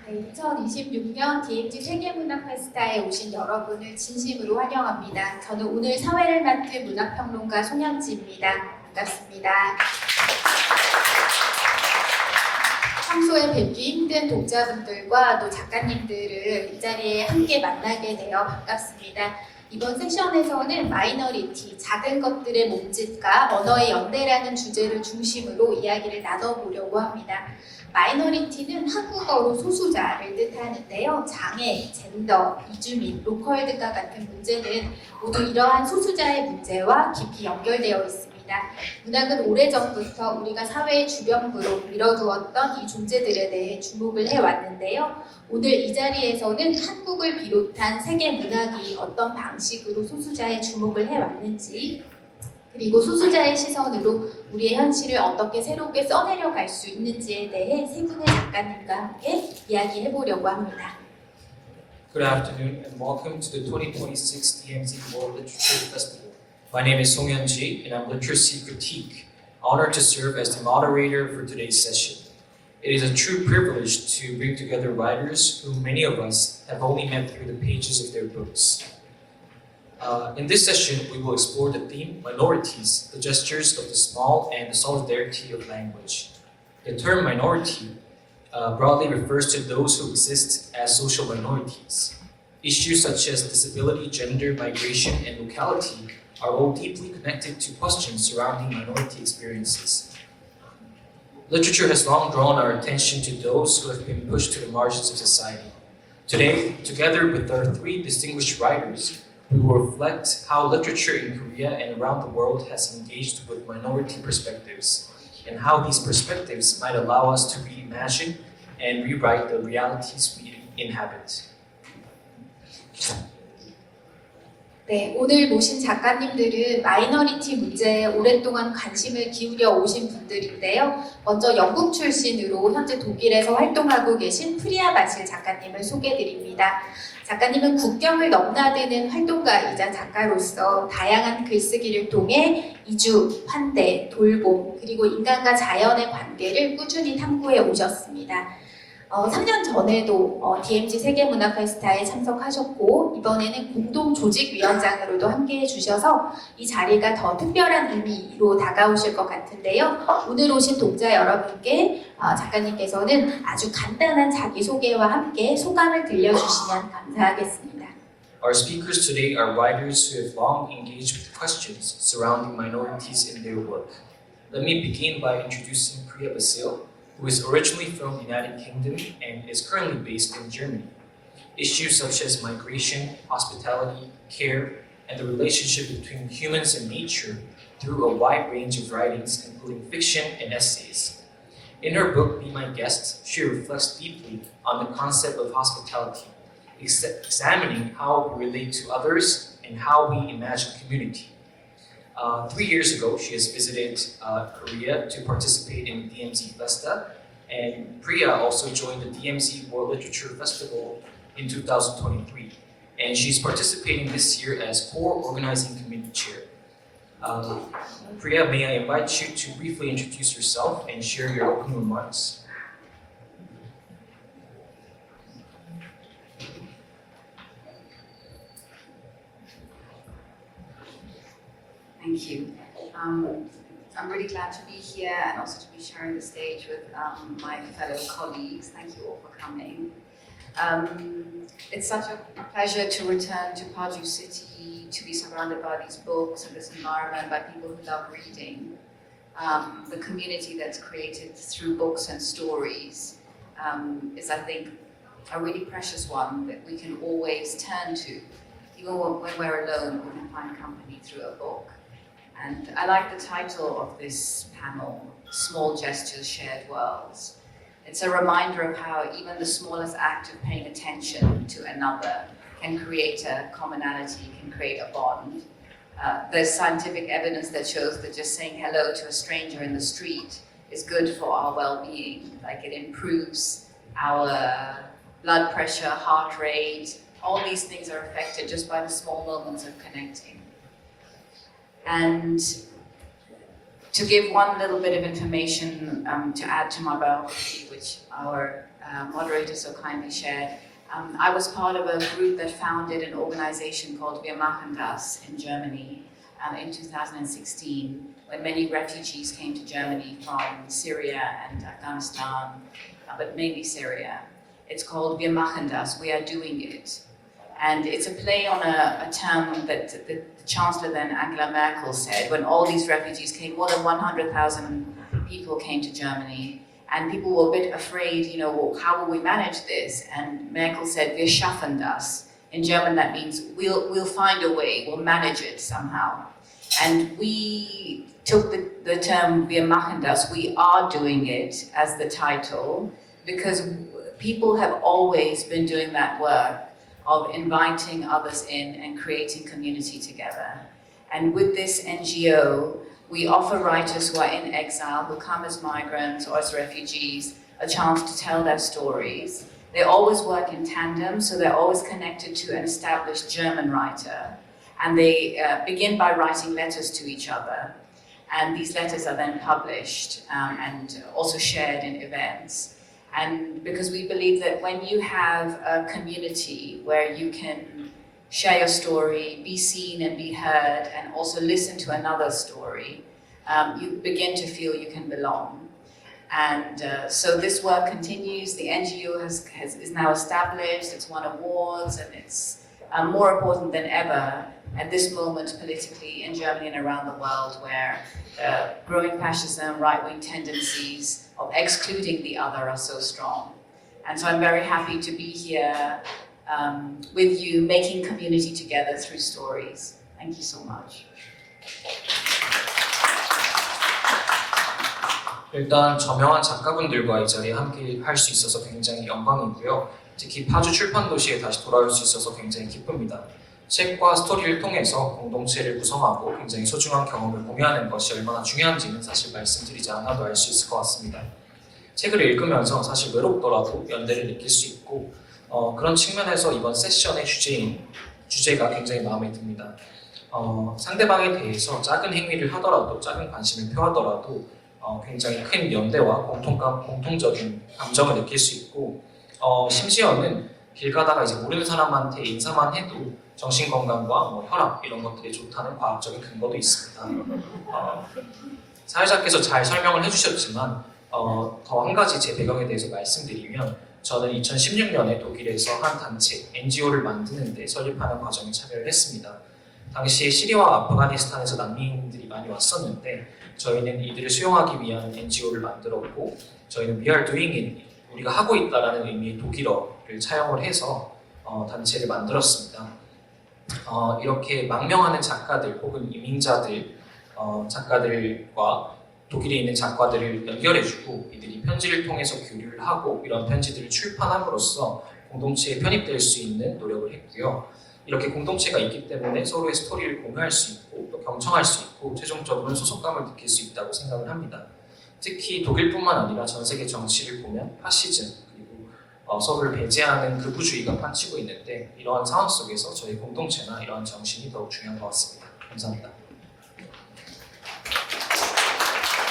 네, 2026년 DMZ 세계문학 페스타에 오신 여러분을 진심으로 환영합니다. 저는 오늘 사회를 맡은 문학평론가 송현지입니다. 반갑습니다. 평소에 뵙기 힘든 독자분들과 또 작가님들을 이 자리에 함께 만나게 되어 반갑습니다. 이번 세션에서는 마이너리티, 작은 것들의 몸짓과 언어의 연대라는 주제를 중심으로 이야기를 나눠보려고 합니다. 마이너리티는 한국어로 소수자를 뜻하는데요. 장애, 젠더, 이주민, 로컬드과 같은 문제는 모두 이러한 소수자의 문제와 깊이 연결되어 있습니다. 문학은 오래전부터 우리가 사회의 주변부로 밀어두었던 이 존재들에 대해 주목을 해왔는데요. 오늘 이 자리에서는 한국을 비롯한 세계 문학이 어떤 방식으로 소수자의 주목을 해왔는지, 그리고 소수자의 시선으로 우리의 현실을 어떻게 새롭게 써내려 갈 수 있는지에 대해 세 분의 작가님과 함께 이야기해 보려고 합니다. Good afternoon and welcome to the 2026 DMZ World Literature Festival. My name is Song Hyun-ji and I'm Literacy Critique, honored to serve as the moderator for today's session. It is a true privilege to bring together writers who many of us have only met through the pages of their books. In this session, we will explore the theme minorities, the gestures of the small and the solidarity of language. The term minority broadly refers to those who exist as social minorities. Issues such as disability, gender, migration, and locality are all deeply connected to questions surrounding minority experiences. Literature has long drawn our attention to those who have been pushed to the margins of society. Today, together with our three distinguished writers, we will reflect how literature in Korea and around the world has engaged with minority perspectives, and how these perspectives might allow us to reimagine and rewrite the realities we inhabit. 네, 오늘 모신 작가님들은 마이너리티 문제에 오랫동안 관심을 기울여 오신 분들인데요. 먼저 영국 출신으로 현재 독일에서 활동하고 계신 프리아 바실 작가님을 소개드립니다. 작가님은 국경을 넘나드는 활동가이자 작가로서 다양한 글쓰기를 통해 이주, 환대, 돌봄, 그리고 인간과 자연의 관계를 꾸준히 탐구해 오셨습니다. 3년 전에도 DMZ 세계문학 페스타에 참석하셨고 이번에는 공동조직위원장으로도 함께해 주셔서 이 자리가 더 특별한 의미로 다가오실 것 같은데요. 오늘 오신 독자 여러분께 작가님께서는 아주 간단한 자기소개와 함께 소감을 들려주시면 감사하겠습니다. Our speakers today are writers who have long engaged with questions surrounding minorities in their work. Let me begin by introducing Priya Basil, who is originally from the United Kingdom and is currently based in Germany. Issues such as migration, hospitality, care, and the relationship between humans and nature through a wide range of writings, including fiction and essays. In her book, Be My Guest, she reflects deeply on the concept of hospitality, examining how we relate to others and how we imagine community. 3 years ago, she has visited Korea to participate in the DMZ Festa, and Priya also joined the DMZ World Literature Festival in 2023, and she's participating this year as core organizing committee chair. Priya, may I invite you to briefly introduce yourself and share your opening remarks? Thank you. I'm really glad to be here and also to be sharing the stage with my fellow colleagues. Thank you all for coming. It's such a pleasure to return to Paju City, to be surrounded by these books and this environment, by people who love reading. The community that's created through books and stories is, I think, a really precious one that we can always turn to. Even when we're alone, we can find company through a book. And I like the title of this panel, Small Gestures, Shared Worlds. It's a reminder of how even the smallest act of paying attention to another can create a commonality, can create a bond. There's scientific evidence that shows that just saying hello to a stranger in the street is good for our well-being. Like, it improves our blood pressure, heart rate. All these things are affected just by the small moments of connecting. And to give one little bit of information to add to my biography, which our moderator so kindly shared. I was part of a group that founded an organization called Wir machen das in Germany in 2016, when many refugees came to Germany from Syria and Afghanistan, but mainly Syria. It's called Wir machen das, we are doing it. And it's a play on a term that the Chancellor then, Angela Merkel, said when all these refugees came, more than 100,000 people came to Germany. And people were a bit afraid, you know, well, how will we manage this? And Merkel said, wir schaffen das. In German, that means we'll find a way, we'll manage it somehow. And we took the term wir machen das, we are doing it, as the title, because people have always been doing that work of inviting others in and creating community together. And with this NGO, we offer writers who are in exile, who come as migrants or as refugees, a chance to tell their stories. They always work in tandem, so they're always connected to an established German writer. And they begin by writing letters to each other. And these letters are then published and also shared in events. And because we believe that when you have a community where you can share your story, be seen and be heard, and also listen to another story, you begin to feel you can belong. And so this work continues. The NGO is now established, it's won awards, and it's more important than ever at this moment politically in Germany and around the world, where growing fascism, right-wing tendencies of excluding the other are so strong. And so I'm very happy to be here with you, making community together through stories. Thank you so much. 일단 저명한 작가분들과 이 자리에 함께 할 수 있어서 굉장히 영광이고요. 특히 파주 출판 도시에 다시 돌아올 수 있어서 굉장히 기쁩니다. 책과 스토리를 통해서 공동체를 구성하고 굉장히 소중한 경험을 공유하는 것이 얼마나 중요한지는 사실 말씀드리지 않아도 알 수 있을 것 같습니다. 책을 읽으면서 사실 외롭더라도 연대를 느낄 수 있고 그런 측면에서 이번 세션의 주제가 굉장히 마음에 듭니다. 상대방에 대해서 작은 행위를 하더라도 작은 관심을 표하더라도 굉장히 큰 연대와 공통적인 감정을 느낄 수 있고 심지어는 길 가다가 이제 모르는 사람한테 인사만 해도 정신 건강과 혈압 이런 것들이 좋다는 과학적인 근거도 있습니다. 사회자께서 잘 설명을 해주셨지만 더 한 가지 제 배경에 대해서 말씀드리면 저는 2016년에 독일에서 한 단체 NGO를 만드는데 설립하는 과정에 참여를 했습니다. 당시에 시리아와 아프가니스탄에서 난민들이 많이 왔었는데 저희는 이들을 수용하기 위한 NGO를 만들었고 저희는 We are doing it, 우리가 하고 있다라는 의미의 독일어를 차용을 해서 단체를 만들었습니다. 이렇게 망명하는 작가들 혹은 이민자들 작가들과 독일에 있는 작가들을 연결해주고 이들이 편지를 통해서 교류를 하고 이런 편지들을 출판함으로써 공동체에 편입될 수 있는 노력을 했고요. 이렇게 공동체가 있기 때문에 서로의 스토리를 공유할 수 있고 또 경청할 수 있고 최종적으로는 소속감을 느낄 수 있다고 생각을 합니다. 특히 독일뿐만 아니라 전 세계 정치를 보면 파시즘 그리고 서로를 배제하는 극우주의가 판치고 있는데 이러한 상황 속에서 저희 공동체나 이러한 정신이 더욱 중요한 것 같습니다. 감사합니다.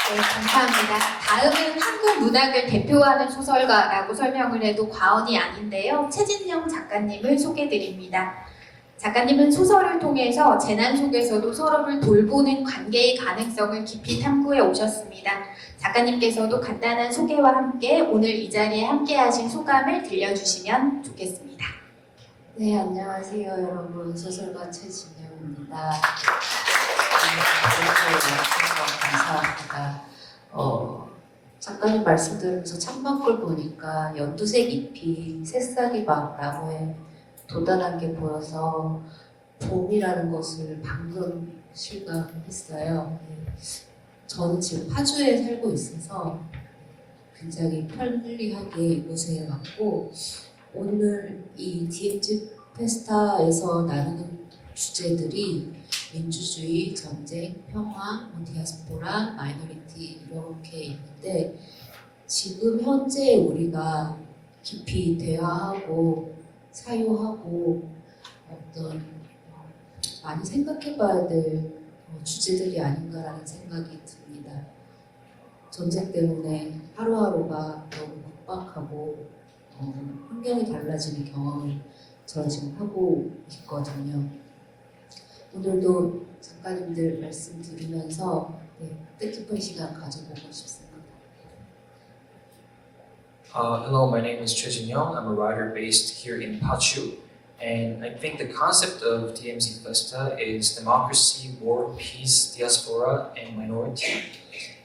네, 감사합니다. 다음은 한국 문학을 대표하는 소설가라고 설명을 해도 과언이 아닌데요. 최진영 작가님을 소개드립니다. 작가님은 소설을 통해서 재난 속에서도 서로를 돌보는 관계의 가능성을 깊이 탐구해 오셨습니다. 작가님께서도 간단한 소개와 함께 오늘 이 자리에 함께 하신 소감을 들려주시면 좋겠습니다. 네, 안녕하세요 여러분. 소설가 최진영입니다. 감사합니다. 작가님 말씀 들으면서 창밖을 보니까 연두색 잎이 새싹이 막 나무에 돋아난 게 보여서 봄이라는 것을 방금 실감했어요. 저는 지금 파주에 살고 있어서 굉장히 편리하게 이곳에 왔고 오늘 이 DMZ 페스타에서 나누는 주제들이 민주주의, 전쟁, 평화, 디아스포라, 마이너리티 이렇게 있는데 지금 현재 우리가 깊이 대화하고 사유하고 어떤 많이 생각해봐야 될 주제들이 아닌가라는 생각이 듭니다. 전쟁 때문에 하루하루가 너무 급박하고 환경이 달라지는 경험을 저 지금 하고 있거든요. 오늘도 작가님들 말씀 들으면서 뜻깊은 시간 가져보고 싶습니다. Hello, my name is Choi Jin-young. I'm a writer based here in Pachu. And I think the concept of DMZ Festa is democracy, war, peace, diaspora, and minority.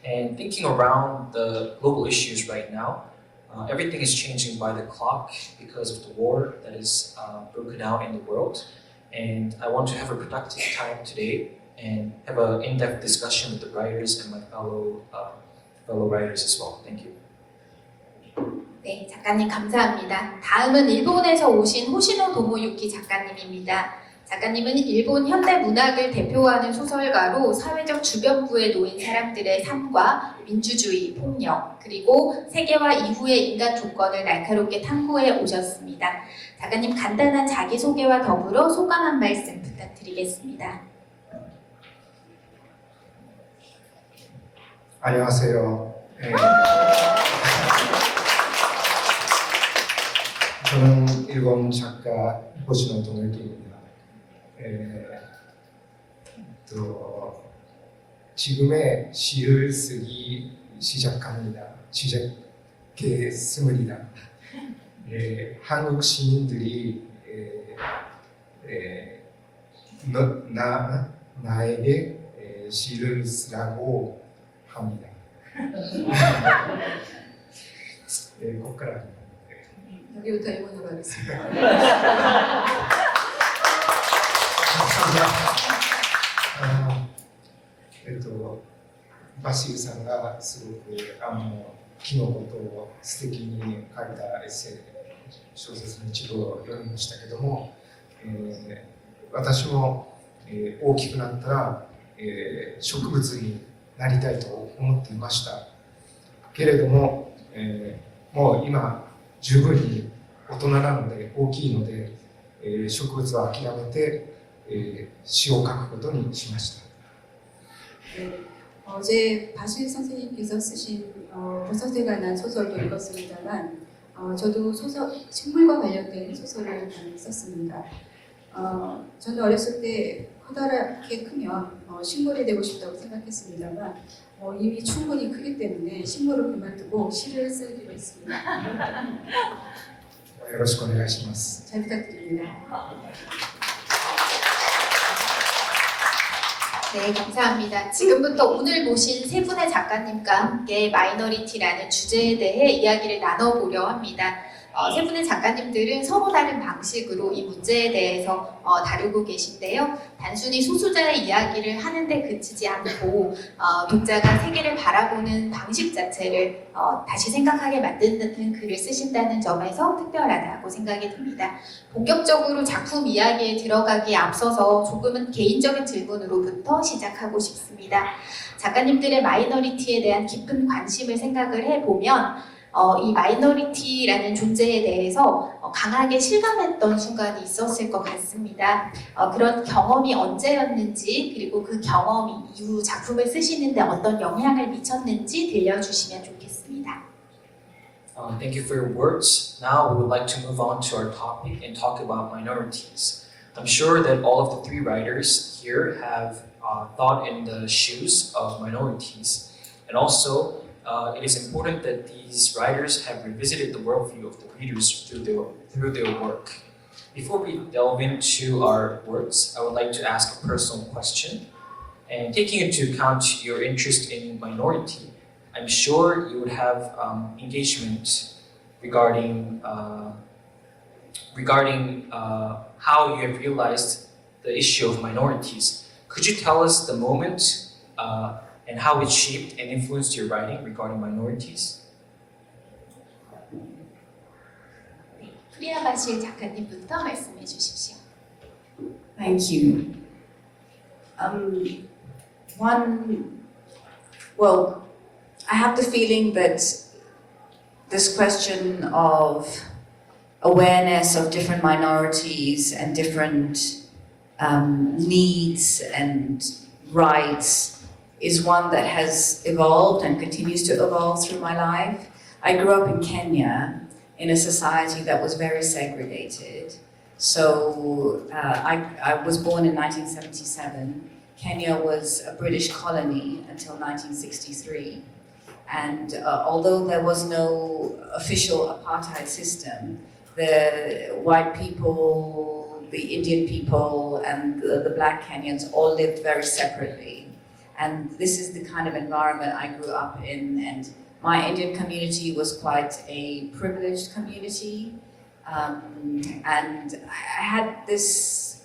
And thinking around the global issues right now, everything is changing by the clock because of the war that is broken out in the world. And I want to have a productive time today and have an in-depth discussion with the writers and my fellow writers as well. Thank you. 네, 작가님 감사합니다. 다음은 일본에서 오신 호시노 도모유키 작가님입니다. 작가님은 일본 현대 문학을 대표하는 소설가로 사회적 주변부에 놓인 사람들의 삶과 민주주의, 폭력, 그리고 세계화 이후의 인간 조건을 날카롭게 탐구해 오셨습니다. 작가님 간단한 자기소개와 더불어 소감 한 말씀 부탁드리겠습니다. 안녕하세요. 저는 일본 작가 호시노 도모유키입니다. 지금의 시를 쓰기 시작했습니다. 한국 시민들이 나에게 시를 쓰라고 합니다. ここから 여기부터 일본어로 하겠습니다.バシーさんがすごく木のことを素敵に書いたエッセイ小説の一部を読みましたけども、私も、大きくなったら、植物になりたいと思っていましたけれども、もう今十分に大人なので大きいので、植物は諦めて、詩を書くことにしました。 어제 바실 선생님께서 쓰신 버섯에 관한 소설도 읽었습니다만 저도 식물과 관련된 소설을 많이 썼습니다. 저는 어렸을 때 커다랗게 크면 식물이 되고 싶다고 생각했습니다만 이미 충분히 크기 때문에 식물을 그만두고 시를 쓰기로 했습니다. よろしくお願いします。 잘 부탁드립니다. 네, 감사합니다. 지금부터 오늘 모신 세 분의 작가님과 함께 마이너리티라는 주제에 대해 이야기를 나눠보려 합니다. 세 분의 작가님들은 서로 다른 방식으로 이 문제에 대해서 다루고 계신데요. 단순히 소수자의 이야기를 하는데 그치지 않고 독자가 세계를 바라보는 방식 자체를 다시 생각하게 만드는 글을 쓰신다는 점에서 특별하다고 생각이 듭니다. 본격적으로 작품 이야기에 들어가기에 앞서서 조금은 개인적인 질문으로부터 시작하고 싶습니다. 작가님들의 마이너리티에 대한 깊은 관심을 생각을 해보면 이 마이너리티라는 존재에 대해서 강하게 실감했던 순간이 있었을 것 같습니다. 그런 경험이 언제였는지 그리고 그 경험이 이후 작품을 쓰시는데 어떤 영향을 미쳤는지 들려주시면 좋겠습니다. Thank you for your words. Now we would like to move on to our topic and talk about minorities. I'm sure that all of the three writers here have thought in the shoes of minorities, and also it is important that these writers have revisited the worldview of the readers through their work. Before we delve into our words, I would like to ask a personal question. And taking into account your interest in minority, I'm sure you would have engagement regarding how you have realized the issue of minorities. Could you tell us the moment and how it shaped and influenced your writing regarding minorities? 프리아바실 작가님부터 말씀해 주십시오. Thank you. Well, I have the feeling that this question of awareness of different minorities and different needs and rights is one that has evolved and continues to evolve through my life. I grew up in Kenya, in a society that was very segregated. So I was born in 1977. Kenya was a British colony until 1963. And although there was no official apartheid system, the white people, the Indian people, and the black Kenyans all lived very separately. And this is the kind of environment I grew up in. And my Indian community was quite a privileged community. And I had this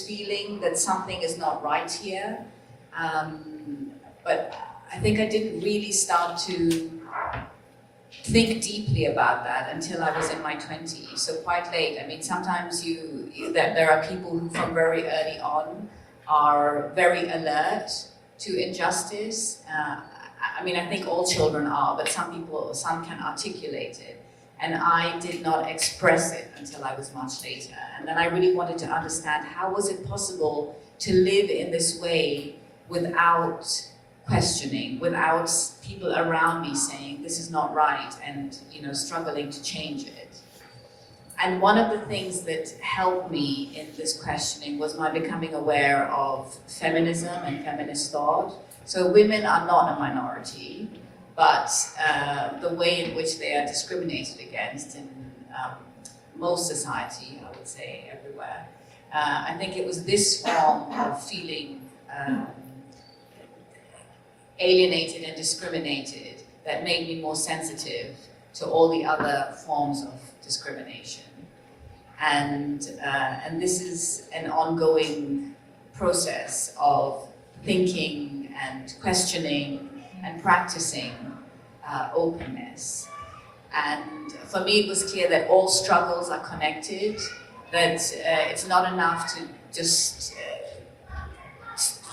feeling that something is not right here. But I think I didn't really start to think deeply about that until I was in my 20s, so quite late. I mean, sometimes there are people who from very early on are very alert to injustice. I mean, I think all children are, but some can articulate it. And I did not express it until I was much later. And then I really wanted to understand, how was it possible to live in this way without questioning, without people around me saying this is not right, and struggling to change it. And one of the things that helped me in this questioning was my becoming aware of feminism and feminist thought. So women are not a minority, but the way in which they are discriminated against in most society, I would say everywhere. I think it was this form of feeling alienated and discriminated that made me more sensitive to all the other forms of discrimination. And this is an ongoing process of thinking and questioning and practicing openness. And for me, it was clear that all struggles are connected, that it's not enough to just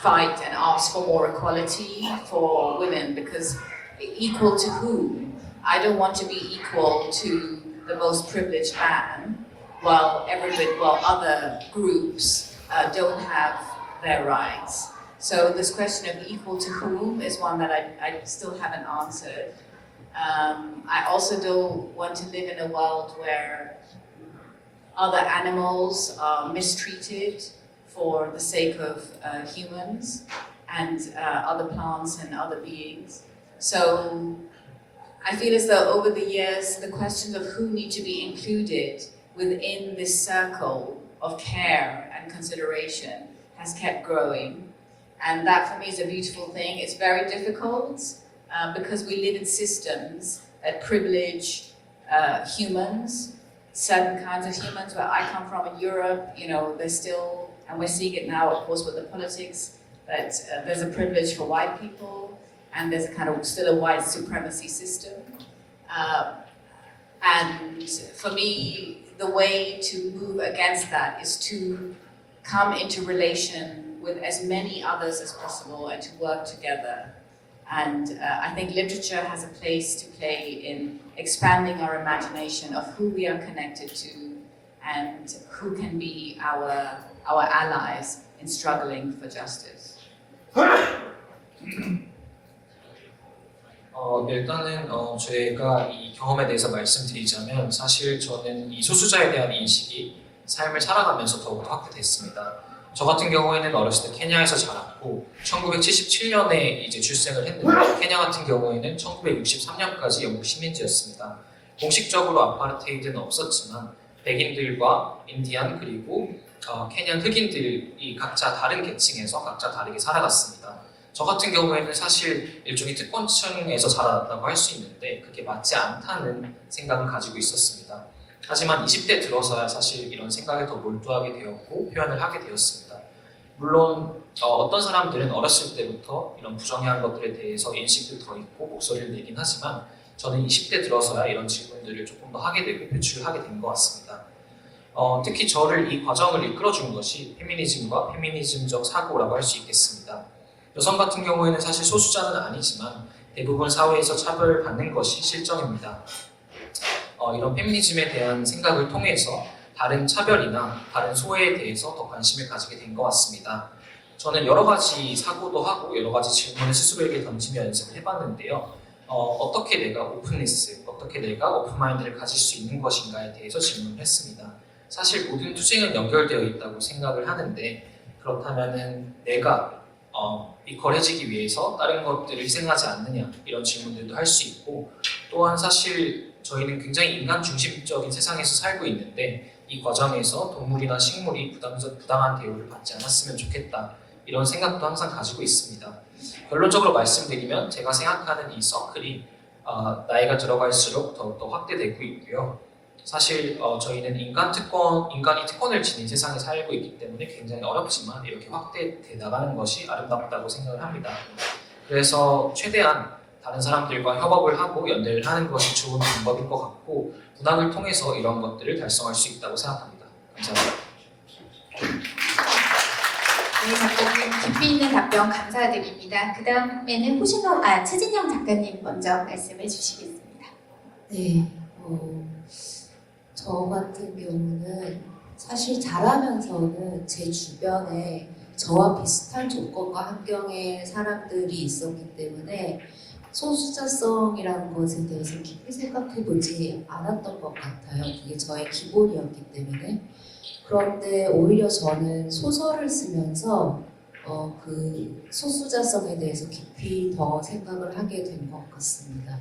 fight and ask for more equality for women, because equal to whom? I don't want to be equal to the most privileged man, while other groups don't have their rights. So this question of equal to whom is one that I still haven't answered. I also don't want to live in a world where other animals are mistreated for the sake of humans and other plants and other beings. So I feel as though over the years, the questions of who need to be included within this circle of care and consideration has kept growing. And that for me is a beautiful thing. It's very difficult because we live in systems that privilege humans, certain kinds of humans. Where I come from in Europe, there's still, and we're seeing it now, of course, with the politics, that there's a privilege for white people, and there's a kind of still a white supremacy system. And for me, the way to move against that is to come into relation with as many others as possible and to work together. And I think literature has a place to play in expanding our imagination of who we are connected to and who can be our allies in struggling for justice. 일단은 제가 이 경험에 대해서 말씀드리자면 사실 저는 이 소수자에 대한 인식이 삶을 살아가면서 더욱 확대됐습니다. 저 같은 경우에는 어렸을 때 케냐에서 자랐고 1977년에 이제 출생을 했는데 케냐 같은 경우에는 1963년까지 영국 식민지였습니다. 공식적으로 아파르테이드는 없었지만 백인들과 인디안 그리고 케냐는 흑인들이 각자 다른 계층에서 각자 다르게 살아갔습니다. 저 같은 경우에는 사실 일종의 특권층에서 자라났다고 할 수 있는데 그게 맞지 않다는 생각을 가지고 있었습니다. 하지만 20대 들어서야 사실 이런 생각에 더 몰두하게 되었고 표현을 하게 되었습니다. 물론 어떤 사람들은 어렸을 때부터 이런 부정한 것들에 대해서 인식도 더 있고 목소리를 내긴 하지만 저는 20대 들어서야 이런 질문들을 조금 더 하게 되고 표출을 하게 된 것 같습니다. 특히 저를 이 과정을 이끌어준 것이 페미니즘과 페미니즘적 사고라고 할 수 있겠습니다. 여성 같은 경우에는 사실 소수자는 아니지만 대부분 사회에서 차별을 받는 것이 실정입니다. 이런 페미니즘에 대한 생각을 통해서 다른 차별이나 다른 소외에 대해서 더 관심을 가지게 된 것 같습니다. 저는 여러 가지 사고도 하고 여러 가지 질문을 스스로에게 던지며 연습을 해봤는데요. 어떻게 내가 오픈리스, 어떻게 내가 오픈마인드를 가질 수 있는 것인가에 대해서 질문을 했습니다. 사실 모든 투쟁은 연결되어 있다고 생각을 하는데 그렇다면은 내가 이퀄해지기 위해서 다른 것들을 희생하지 않느냐 이런 질문들도 할 수 있고 또한 사실 저희는 굉장히 인간 중심적인 세상에서 살고 있는데 이 과정에서 동물이나 식물이 부당한 대우를 받지 않았으면 좋겠다 이런 생각도 항상 가지고 있습니다. 결론적으로 말씀드리면 제가 생각하는 이 서클이 나이가 들어갈수록 더욱더 확대되고 있고요. 사실 저희는 인간이 특권을 지닌 세상에 살고 있기 때문에 굉장히 어렵지만 이렇게 확대돼 나가는 것이 아름답다고 생각을 합니다. 그래서 최대한 다른 사람들과 협업을 하고 연대를 하는 것이 좋은 방법일 것 같고 문학을 통해서 이런 것들을 달성할 수 있다고 생각합니다. 감사합니다. 네, 작가님 깊이 있는 답변 감사드립니다. 그 다음에는 최진영 작가님 먼저 말씀해 주시겠습니다. 네, 저 같은 경우는 사실 자라면서는 제 주변에 저와 비슷한 조건과 환경의 사람들이 있었기 때문에 소수자성이라는 것에 대해서 깊이 생각해보지 않았던 것 같아요. 그게 저의 기본이었기 때문에. 그런데 오히려 저는 소설을 쓰면서 그 소수자성에 대해서 깊이 더 생각을 하게 된 것 같습니다.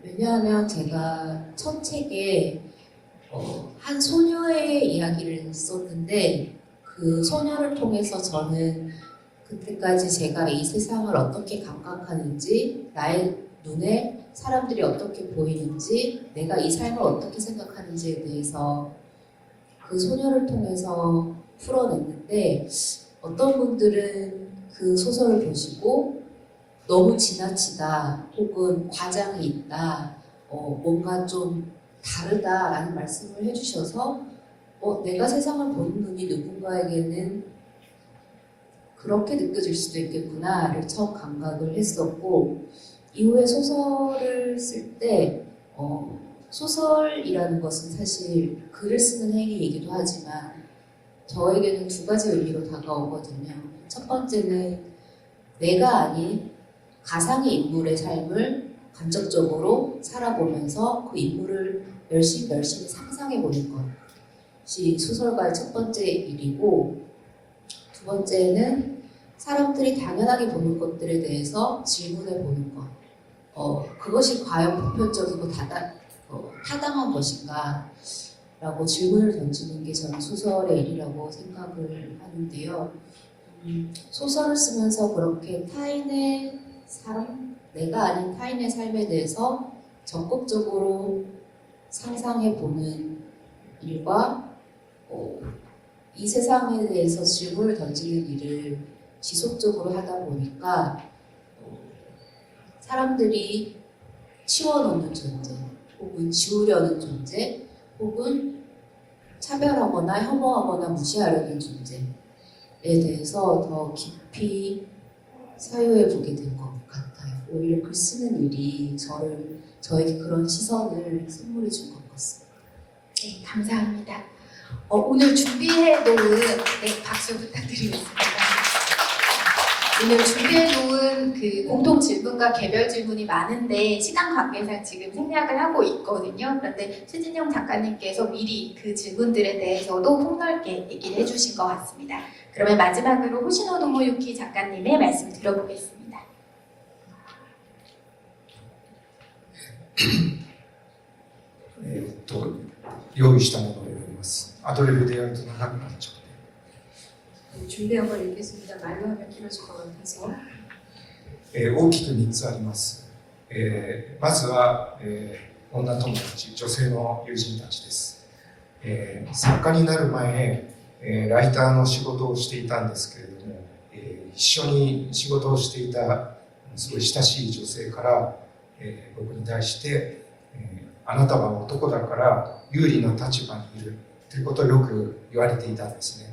왜냐하면 제가 첫 책에 한 소녀의 이야기를 썼는데 그 소녀를 통해서 저는 그때까지 제가 이 세상을 어떻게 감각하는지, 나의 눈에 사람들이 어떻게 보이는지, 내가 이 삶을 어떻게 생각하는지에 대해서 그 소녀를 통해서 풀어냈는데 어떤 분들은 그 소설을 보시고 너무 지나치다 혹은 과장이 있다, 뭔가 좀 다르다라는 말씀을 해주셔서 내가 세상을 보는 눈이 누군가에게는 그렇게 느껴질 수도 있겠구나를 처음 감각을 했었고 이후에 소설을 쓸 때 소설이라는 것은 사실 글을 쓰는 행위이기도 하지만 저에게는 두 가지 의미로 다가오거든요. 첫 번째는 내가 아닌 가상의 인물의 삶을 감정적으로 살아보면서 그 인물을 열심히 상상해보는 것이 소설가의 첫 번째 일이고 두 번째는 사람들이 당연하게 보는 것들에 대해서 질문해보는 것. 그것이 과연 보편적이고 타당한 것인가? 라고 질문을 던지는 게 저는 소설의 일이라고 생각을 하는데요. 소설을 쓰면서 그렇게 타인의 삶, 내가 아닌 타인의 삶에 대해서 적극적으로 상상해보는 일과 이 세상에 대해서 질문을 던지는 일을 지속적으로 하다 보니까 사람들이 치워놓는 존재, 혹은 지우려는 존재, 혹은 차별하거나 혐오하거나 무시하려는 존재에 대해서 더 깊이 사유해 보게 된 것 같아요. 오히려 글 쓰는 일이 저에게 그런 시선을 선물해 준 것 같습니다. 네, 감사합니다. 오늘 준비해 놓은 박수 부탁드리겠습니다. 오늘 준비해 놓은 그 공통 질문과 개별 질문이 많은데 시간 관계상 지금 생략을 하고 있거든요. 그런데 최진영 작가님께서 미리 그 질문들에 대해서도 폭넓게 얘기를 해주신 것 같습니다. 그러면 마지막으로 호시노 도모유키 작가님의 말씀을 들어보겠습니다. 用意したものを読みます。アドリブでやると長くなっちゃう。 준비한 걸 읽겠습니다. 말로 하면 길어질 것 같아서. 大きく3つあります。まずは、女友達、女性の友人たちです。作家になる前、ライターの仕事をしていたんですけれども、一緒に仕事をしていたすごい親しい女性から、僕に対して、あなたは男だから有利な立場にいるということをよく言われていたんですね。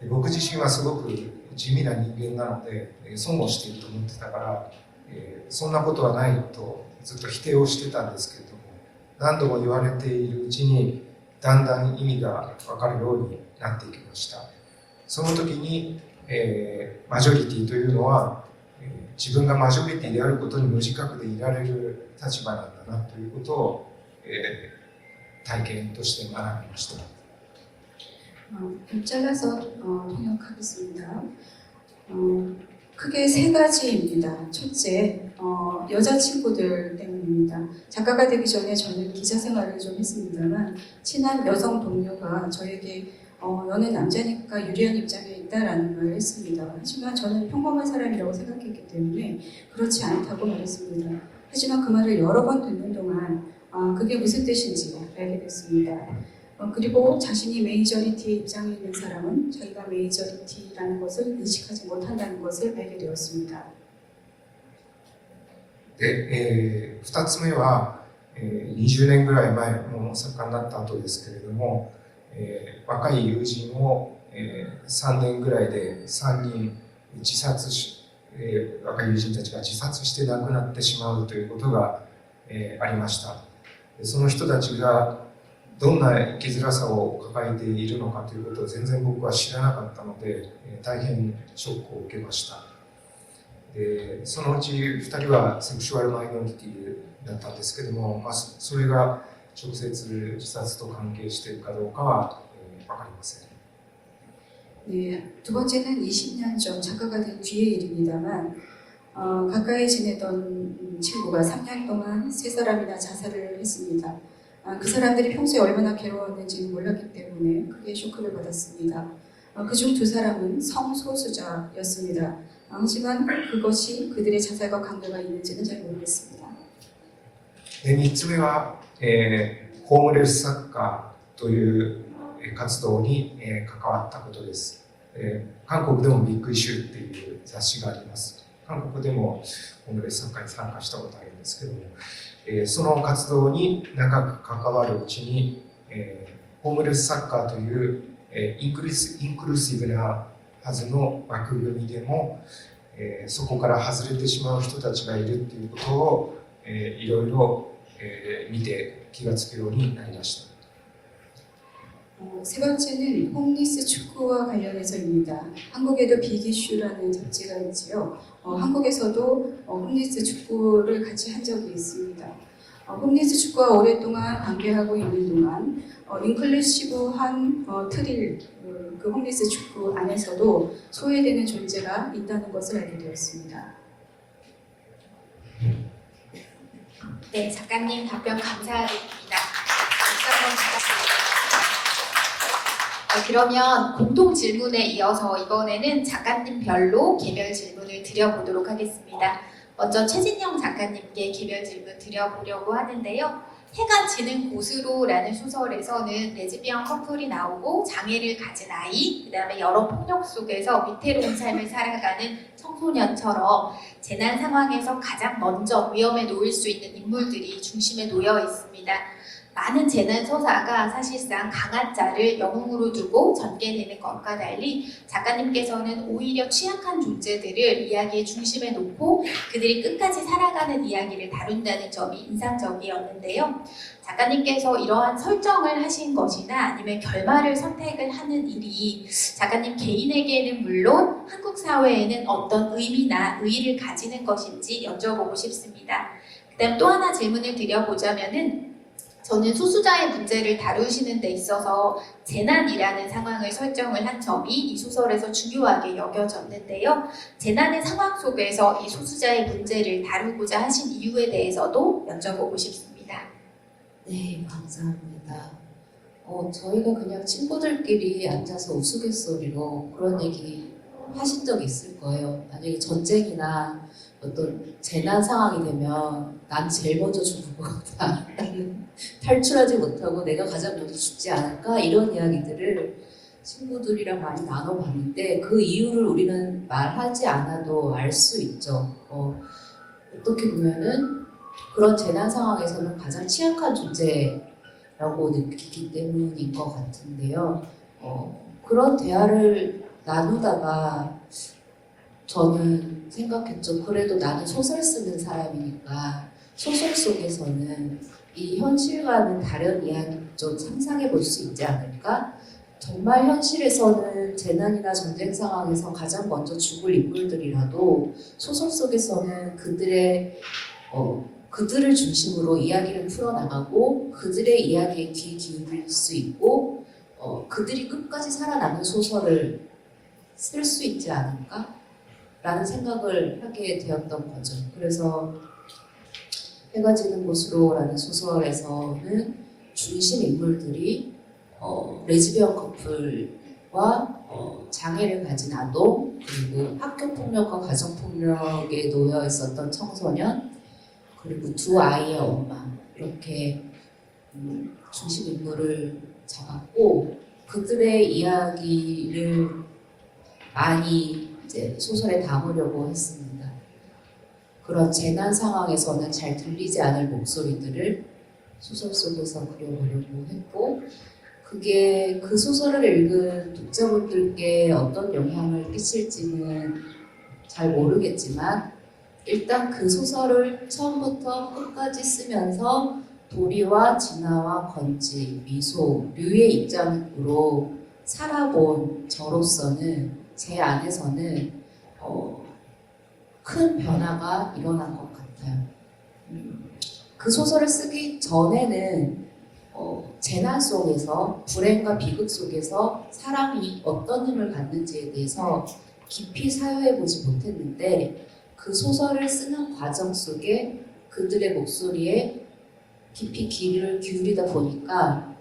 僕自身はすごく地味な人間なので損をしていると思ってたから、そんなことはないとずっと否定をしてたんですけれども、何度も言われているうちにだんだん意味が分かるようになっていきました。その時に、マジョリティというのは、自分がマジョリティであることに無自覚でいられる立場なんだなということを、体験として学びました。 좀 잘라서 통역하겠습니다. 크게 세 가지입니다. 첫째, 여자친구들 때문입니다. 작가가 되기 전에 저는 기자 생활을 좀 했습니다만 친한 여성 동료가 저에게 너는 남자니까 유리한 입장에 있다라는 말을 했습니다. 하지만 저는 평범한 사람이라고 생각했기 때문에 그렇지 않다고 말했습니다. 하지만 그 말을 여러 번 듣는 동안 그게 무슨 뜻인지 알게 됐습니다. 그리고 자신이 메이저리티의 입장에 있는 사람은 자기가 메이저리티라는 것을 인식하지 못한다는 것을 알게 되었습니다. で、2つ目は、20年ぐらい前の作家になった後ですけれども、若い友人を、3年ぐらいで3人自殺し、若い友人たちが自殺して亡くなってしまうということが、ありました。でその人たちがどんな生きづらさを抱えているのかということを全然僕は知らなかったので、大変ショックを受けました。でそのうち2人はセクシュアルマイノリティだったんですけども、それが直接自殺と関係しているかどうかは分かりません。 네, 두 번째는 20년 전 작가가 된 뒤의 일입니다만 가까이 지내던 친구가 3년 동안 3사람이나 자살을 했습니다. 그 사람들이 평소에 얼마나 괴로웠는지는 몰랐기 때문에 크게 쇼크를 받았습니다. 그중 2사람은 성소수자였습니다. 하지만 그것이 그들의 자살과 관계가 있는지는 잘 모르겠습니다. で3つ目は、ホームレス作家という活動に関わったことです。韓国でもビッグイシューっていう雑誌があります。韓国でもホームレス作家に参加したことあるんですけども、その活動に長く関わるうちに、ホームレス作家というインクルーシブなはずの枠組みでも、そこから外れてしまう人たちがいるっていうことを、いろいろ、見て気がつくようになりました。 세 번째는 홈리스 축구와 관련해서입니다. 한국에도 빅이슈라는 잡지가 있지요. 한국에서도 홈리스 축구를 같이 한 적이 있습니다. 홈리스 축구와 오랫동안 관계하고 있는 동안 인클루시브한 틀일 그 홈리스 축구 안에서도 소외되는 존재가 있다는 것을 알게 되었습니다. 네, 작가님 답변 감사드립니다. 박수 한번 부탁드립니다. 그러면 공통 질문에 이어서 이번에는 작가님별로 개별 질문을 드려보도록 하겠습니다. 먼저 최진영 작가님께 개별 질문 드려보려고 하는데요. 해가 지는 곳으로라는 소설에서는 레즈비언 커플이 나오고 장애를 가진 아이, 그 다음에 여러 폭력 속에서 위태로운 삶을 살아가는 청소년처럼 재난 상황에서 가장 먼저 위험에 놓일 수 있는 인물들이 중심에 놓여 있습니다. 많은 재난 서사가 사실상 강한 자를 영웅으로 두고 전개되는 것과 달리 작가님께서는 오히려 취약한 존재들을 이야기의 중심에 놓고 그들이 끝까지 살아가는 이야기를 다룬다는 점이 인상적이었는데요. 작가님께서 이러한 설정을 하신 것이나 아니면 결말을 선택을 하는 일이 작가님 개인에게는 물론 한국 사회에는 어떤 의미나 의의를 가지는 것인지 여쭤보고 싶습니다. 그다음 또 하나 질문을 드려보자면은 저는 소수자의 문제를 다루시는 데 있어서 재난이라는 상황을 설정을 한 점이 이 소설에서 중요하게 여겨졌는데요. 재난의 상황 속에서 이 소수자의 문제를 다루고자 하신 이유에 대해서도 여쭤보고 싶습니다. 네, 감사합니다. 저희가 그냥 친구들끼리 앉아서 우스갯소리로 그런 얘기 하신 적 있을 거예요. 만약에 전쟁이나 어떤 재난 상황이 되면 난 제일 먼저 죽을 것 같아. 나는 탈출하지 못하고 내가 가장 먼저 죽지 않을까? 이런 이야기들을 친구들이랑 많이 나눠봤는데 그 이유를 우리는 말하지 않아도 알 수 있죠. 어떻게 보면은 그런 재난 상황에서는 가장 취약한 존재라고 느끼기 때문인 것 같은데요. 그런 대화를 나누다가 저는 생각했죠. 그래도 나는 소설 쓰는 사람이니까 소설 속에서는 이 현실과는 다른 이야기를 좀 상상해 볼 수 있지 않을까? 정말 현실에서는 재난이나 전쟁 상황에서 가장 먼저 죽을 인물들이라도 소설 속에서는 그들을 중심으로 이야기를 풀어나가고 그들의 이야기에 귀 기울일 수 있고 그들이 끝까지 살아남는 소설을 쓸 수 있지 않을까? 라는 생각을 하게 되었던 거죠. 그래서 해가 지는 곳으로라는 소설에서는 중심 인물들이 레즈비언 커플과 장애를 가진 아동 그리고 학교 폭력과 가정 폭력에 놓여 있었던 청소년 그리고 두 아이의 엄마 이렇게 중심 인물을 잡았고 그들의 이야기를 많이 이제 소설에 담으려고 했습니다. 그런 재난 상황에서는 잘 들리지 않을 목소리들을 소설 속에서 그려보려고 했고 그게 그 소설을 읽은 독자분들께 어떤 영향을 끼칠지는 잘 모르겠지만 일단 그 소설을 처음부터 끝까지 쓰면서 도리와 진아와 건지, 미소, 류의 입장으로 살아본 저로서는 제 안에서는 큰 변화가 일어난 것 같아요. 그 소설을 쓰기 전에는 재난 속에서 불행과 비극 속에서 사람이 어떤 힘을 갖는지에 대해서 깊이 사유해보지 못했는데 그 소설을 쓰는 과정 속에 그들의 목소리에 깊이 귀를 기울이다 보니까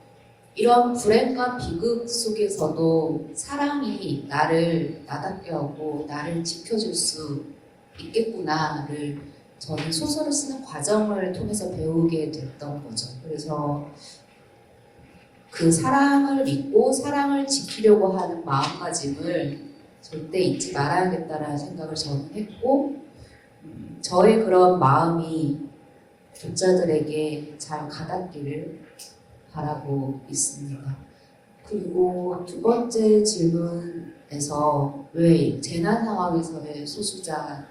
이런 불행과 비극 속에서도 사랑이 나를 나답게 하고 나를 지켜줄 수 있겠구나를 저는 소설을 쓰는 과정을 통해서 배우게 됐던 거죠. 그래서 그 사랑을 믿고 사랑을 지키려고 하는 마음가짐을 절대 잊지 말아야겠다라는 생각을 저는 했고 저의 그런 마음이 독자들에게 잘 가닿기를 바라고 있습니다. 그리고 두 번째 질문에서 왜 재난 상황에서의 소수자인가를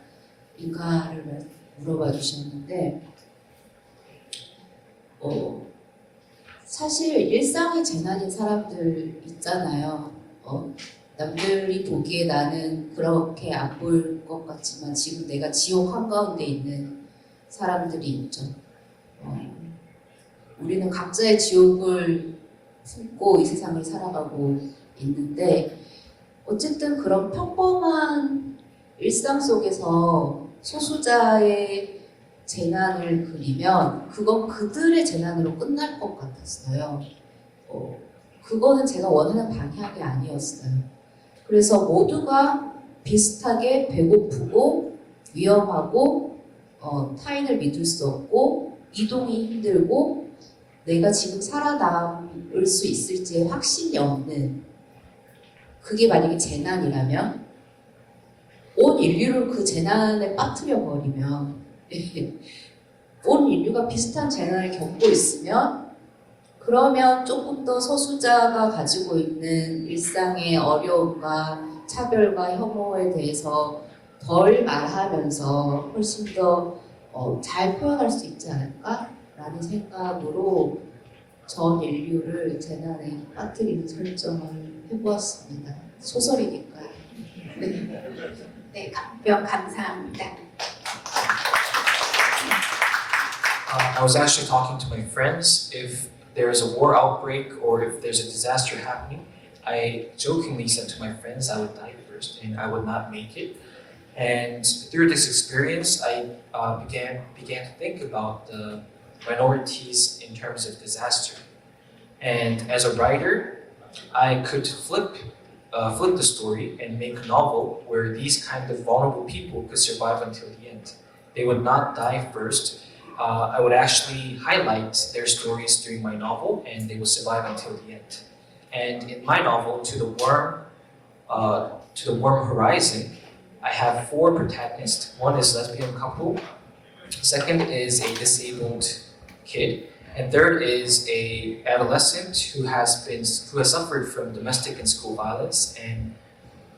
물어봐 주셨는데 사실 일상이 재난인 사람들 있잖아요. 남들이 보기에 나는 그렇게 안 보일 것 같지만 지금 내가 지옥 한가운데 있는 사람들이 있죠. 우리는 각자의 지옥을 품고 이 세상을 살아가고 있는데 어쨌든 그런 평범한 일상 속에서 소수자의 재난을 그리면 그건 그들의 재난으로 끝날 것 같았어요. 그거는 제가 원하는 방향이 아니었어요. 그래서 모두가 비슷하게 배고프고 위험하고 타인을 믿을 수 없고 이동이 힘들고 내가 지금 살아남을 수 있을지에 확신이 없는 그게 만약에 재난이라면 온 인류를 그 재난에 빠뜨려 버리면 온 인류가 비슷한 재난을 겪고 있으면 그러면 조금 더 소수자가 가지고 있는 일상의 어려움과 차별과 혐오에 대해서 덜 말하면서 훨씬 더 잘 표현할 수 있지 않을까라는 생각으로 전 인류를 재난에 빠뜨리는 설정을 해보았습니다. 소설이니까요. 네, 답변 감사합니다. I was actually talking to my friends. If there's a war outbreak or if there's a disaster happening, I jokingly said to my friends I would die first and I would not make it. And through this experience, I began to think about the minorities in terms of disaster. And as a writer, I could flip the story and make a novel where these kind of vulnerable people could survive until the end. They would not die first. I would actually highlight their stories during my novel, and they will survive until the end. And in my novel, To the Warm Horizon, I have 4 protagonists. One is a lesbian couple. Second is a disabled kid. And third is a adolescent who has suffered from domestic and school violence. And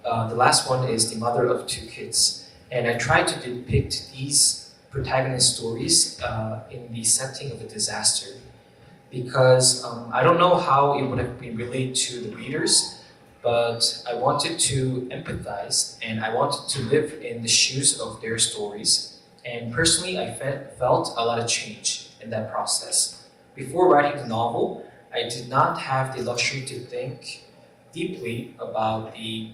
the last one is the mother of 2 kids. And I tried to depict these protagonist stories in the setting of a disaster. because I don't know how it would have been relayed to the readers, but I wanted to empathize and I wanted to live in the shoes of their stories. And personally, I felt a lot of change in that process. Before writing the novel, I did not have the luxury to think deeply about the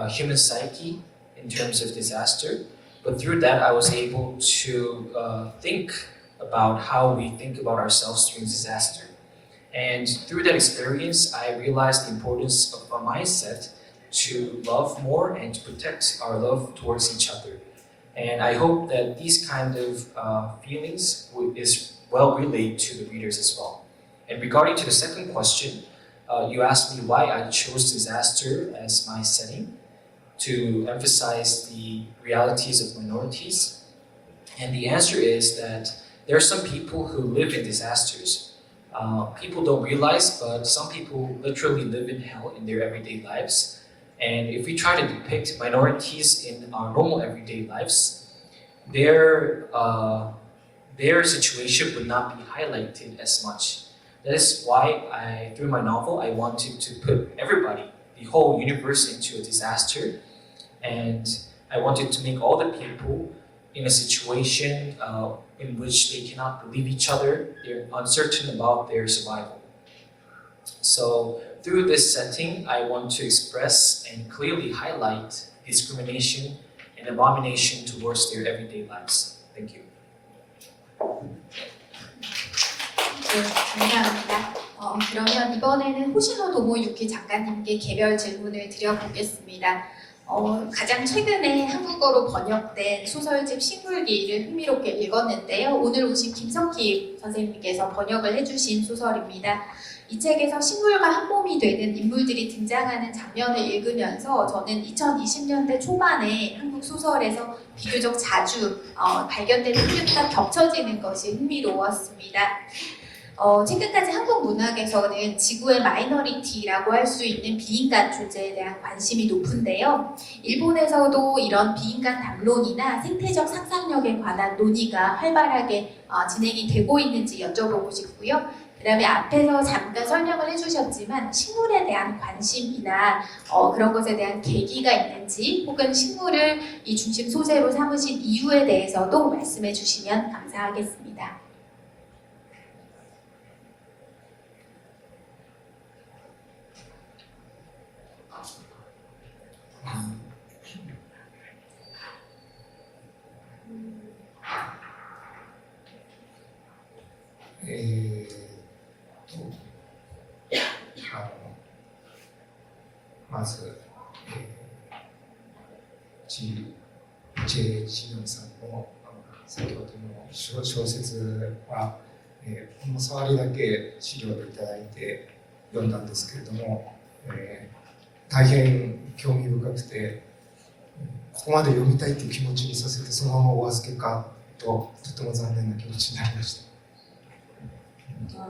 human psyche in terms of disaster, but through that I was able to think about how we think about ourselves during disaster. And through that experience, I realized the importance of a mindset to love more and to protect our love towards each other. And I hope that these kind of feelings is well relayed to the readers as well. And regarding to the second question, you asked me why I chose disaster as my setting to emphasize the realities of minorities. And the answer is that there are some people who live in disasters. People don't realize, but some people literally live in hell in their everyday lives. And if we try to depict minorities in our normal everyday lives, their situation would not be highlighted as much. That is why through my novel, I wanted to put everybody, the whole universe, into a disaster. And I wanted to make all the people in a situation in which they cannot believe each other, they're uncertain about their survival. So through this setting, I want to express and clearly highlight discrimination and abomination towards their everyday lives. Thank you. 네, 감사합니다. 그러면 이번에는 호시노 도모유키 작가님께 개별 질문을 드려보겠습니다. 가장 최근에 한국어로 번역된 소설집 식물기를 흥미롭게 읽었는데요. 오늘 오신 김석희 선생님께서 번역을 해주신 소설입니다. 이 책에서 식물과 한 몸이 되는 인물들이 등장하는 장면을 읽으면서 저는 2020년대 초반에 한국 소설에서 비교적 자주 발견되는 표현과 겹쳐지는 것이 흥미로웠습니다. 최근까지 한국 문학에서는 지구의 마이너리티라고 할 수 있는 비인간 존재에 대한 관심이 높은데요. 일본에서도 이런 비인간 담론이나 생태적 상상력에 관한 논의가 활발하게 진행이 되고 있는지 여쭤보고 싶고요. 그 다음에 앞에서 잠깐 설명을 해주셨지만 식물에 대한 관심이나 그런 것에 대한 계기가 있는지 혹은 식물을 이 중심 소재로 삼으신 이유에 대해서도 말씀해 주시면 감사하겠습니다.まず、J. ジヨンさんの先ほどの小説は、ほんの触りだけ資料でいただいて読んだんですけれども、大変興味深くて、ここまで読みたいという気持ちにさせてそのままお預けかととても残念な気持ちになりました。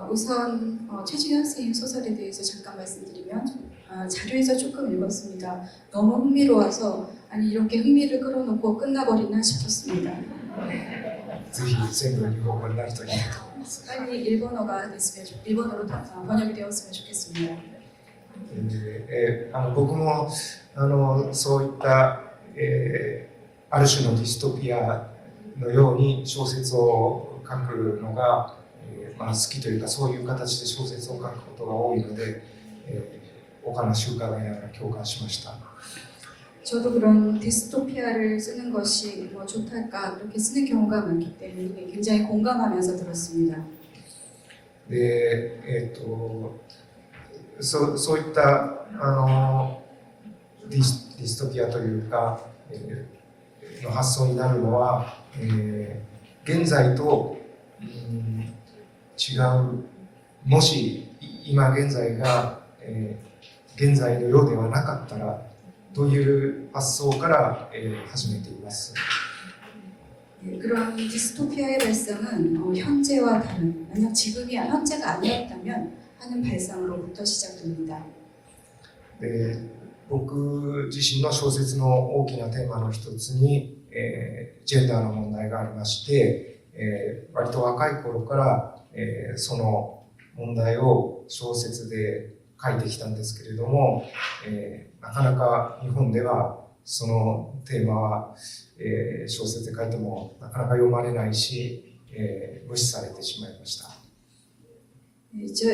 우선 최준현 선생님 소설에 대해서 잠깐 말씀드리면 자료에서 조금 읽었습니다. 너무 흥미로워서 아니 이렇게 흥미를 끌어놓고 끝나버리나 싶었습니다. ぜひ全部日本語になるといいなと思います。 빨리 일본어로 번역이 되었으면 좋겠습니다. 僕もそういった、ある種のディストピアのように小説を書くのが、好きというかそういう形で小説を書くことが多いので、お話を伺いながら共感しました。 저도 그런 디스토피아를 쓰는 것이 뭐 좋달까 그렇게 쓰는 경우가 많기 때문에 굉장히 공감하면서 들었습니다. で、そういったディストピアというか、の発想になるのは、現在と、違う、もし今現在が、現在のようではなかったらという発想から、始めています。 그런 디스토피아의 발상은 현재와 다른, 만약 지금이 현재가 아니었다면 하는 발상으로부터 시작됩니다. で、僕自身の小説の大きなテーマの一つに、ジェンダーの問題がありまして、割と若い頃から、その問題を小説で書いてきたんですけれども、なかなか日本ではそのテーマは、小説で書いてもなかなか読まれないし、無視されてしまいました。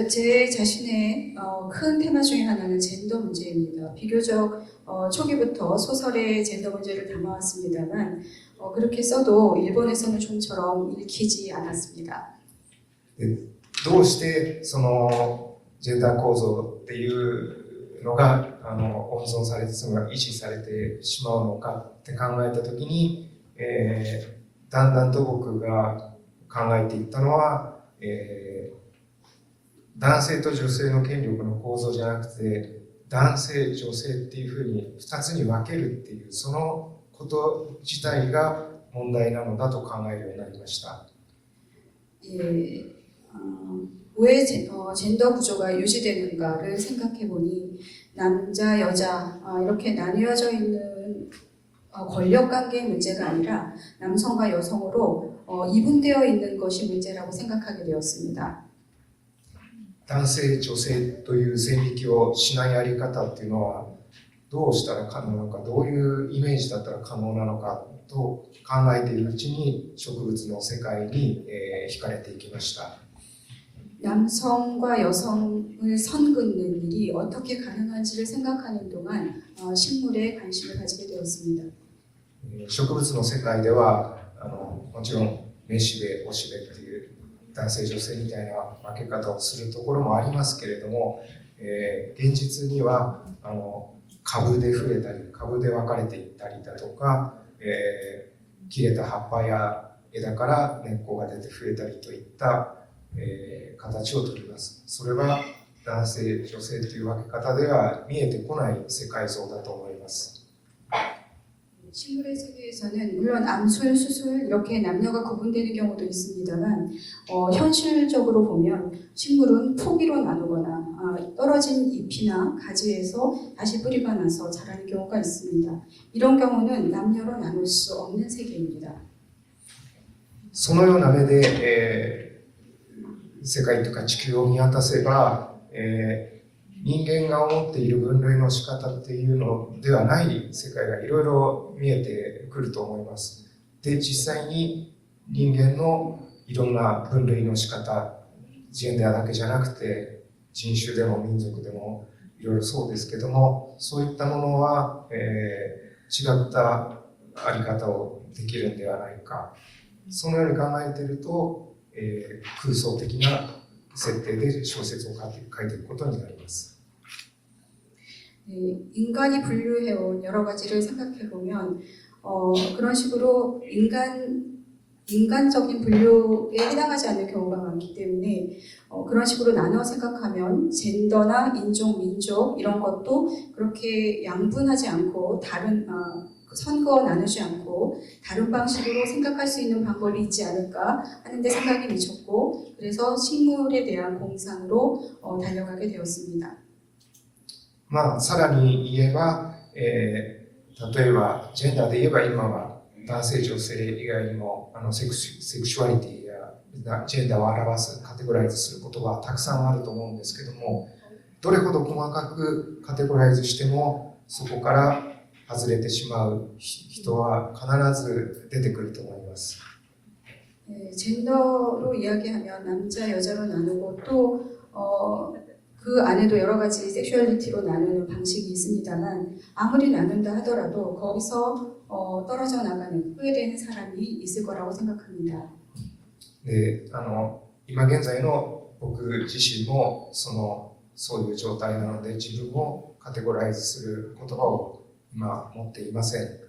제 자신의 큰 테마 중에 하나는 젠더 문제입니다. 비교적 초기부터 소설에 젠더 문제를 담아왔습니다만 그렇게 써도 일본에서는 좀처럼 읽히지 않았습니다. どうしてそのジェンダー構造っていうのが温存されて、その維持されてしまうのかって考えたときに、だんだんと僕が考えていったのは、男性と女性の権力の構造じゃなくて、男性、女性っていうふうに2つに分けるっていう、そのこと自体が問題なのだと考えるようになりました。 왜 젠더 구조가 유지되는가를 생각해 보니 남자, 여자 이렇게 나뉘어져 있는 권력 관계의 문제가 아니라 남성과 여성으로 이분되어 있는 것이 문제라고 생각하게 되었습니다. 男性、女性という線引きをしないやり方っていうのはどうしたら可能なのか、どういうイメージだったら可能なのかと考えているうちに植物の世界に惹かれていきました。 남성과 여성을 선긋는 일이 어떻게 가능한지를 생각하는 동안 식물에 관심을 가지게 되었습니다. 植物の世界ではもちろん雌しべ、雄しべっていう男性女性みたいな分け方をするところもありますけれども、現実には株で増えたり株で分かれていったりだとか、切れた葉っぱや枝から根っこが出て増えたりといった、形をとります。それは男性、女性という分け方では見えてこない世界像だと思います。 식물의 세계에서는 물론 암술, 수술 이렇게 남녀가 구분되는 경우도 있습니다만 현실적으로 보면 식물은 포기로 나누거나 떨어진 잎이나 가지에서 다시 뿌리가 나서 자라는 경우가 있습니다. 이런 경우는 남녀로 나눌 수 없는 세계입니다. そのような目で、世界というか地球を見渡せば、人間が思っている分類の仕方っていうのではない世界がいろいろ見えてくると思います。で、実際に人間のいろんな分類の仕方、ジェンダーだけじゃなくて人種でも民族でもいろいろそうですけども、そういったものは、違ったあり方をできるんではないか。そのように考えていると、空想的な設定で小説を書いていくことになります。 인간이 분류해온 여러 가지를 생각해 보면 그런 식으로 인간적인 분류에 해당하지 않는 경우가 많기 때문에 그런 식으로 나눠 생각하면 젠더나 인종, 민족 이런 것도 그렇게 양분하지 않고 다른 선거 나누지 않고 다른 방식으로 생각할 수 있는 방법이 있지 않을까 하는데 생각이 미쳤고 그래서 식물에 대한 공상으로 달려가게 되었습니다. まあ、さらに言えば、例えばジェンダーで言えば今は男性女性以外にもセクシュアリティやジェンダーを表すカテゴライズする言葉はたくさんあると思うんですけども、どれほど細かくカテゴライズしてもそこから外れてしまう人は必ず出てくると思います。 젠더로 이야기하면 남자, 여자로 나누고 또 그 안에도 여러 가지 섹슈얼리티로 나누는 방식이 있습니다만 아무리 나눈다 하더라도 거기서 떨어져 나가는 후회되는 사람이 있을 거라고 생각합니다. で、今現在の僕自身もそういう状態なので自分をカテゴライズする言葉を今持っていません。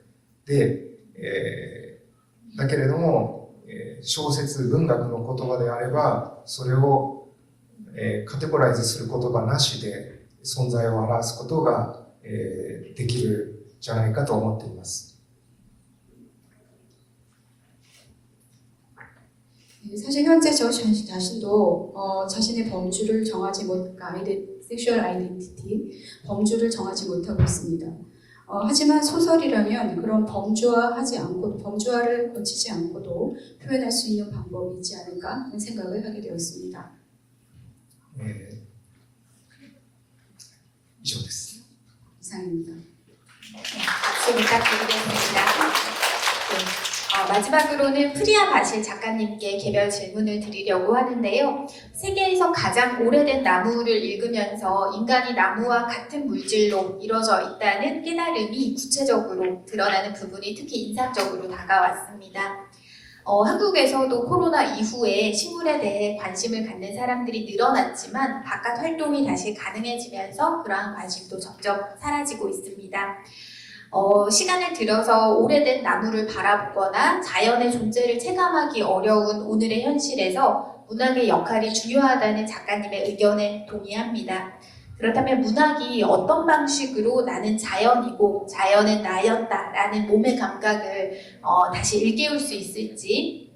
で、だけれども、小説文学の言葉であればそれをカテゴライズする言葉なしで存在を表すことが、できるんじゃないかと思っています。 사실 현재 저 자신도 자신의 범주를 정하지 섹슈얼 아이덴티티 범주를 정하지 못하고 있습니다. 하지만 소설이라면 그런 범주화하지 않고 범주화를 거치지 않고도 표현할 수 있는 방법이 있지 않을까 하는 생각을 하게 되었습니다. 以上です。 이상입니다. 박수 부탁드리겠습니다. 네, 마지막으로는 프리아 바실 작가님께 개별 질문을 드리려고 하는데요. 세계에서 가장 오래된 나무를 읽으면서 인간이 나무와 같은 물질로 이루어져 있다는 깨달음이 구체적으로 드러나는 부분이 특히 인상적으로 다가왔습니다. 한국에서도 코로나 이후에 식물에 대해 관심을 갖는 사람들이 늘어났지만 바깥 활동이 다시 가능해지면서 그러한 관심도 점점 사라지고 있습니다. 시간을 들여서 오래된 나무를 바라보거나 자연의 존재를 체감하기 어려운 오늘의 현실에서 문학의 역할이 중요하다는 작가님의 의견에 동의합니다. 그렇다면 문학이 어떤 방식으로 나는 자연이고 자연은 나였다라는 몸의 감각을 다시 일깨울 수 있을지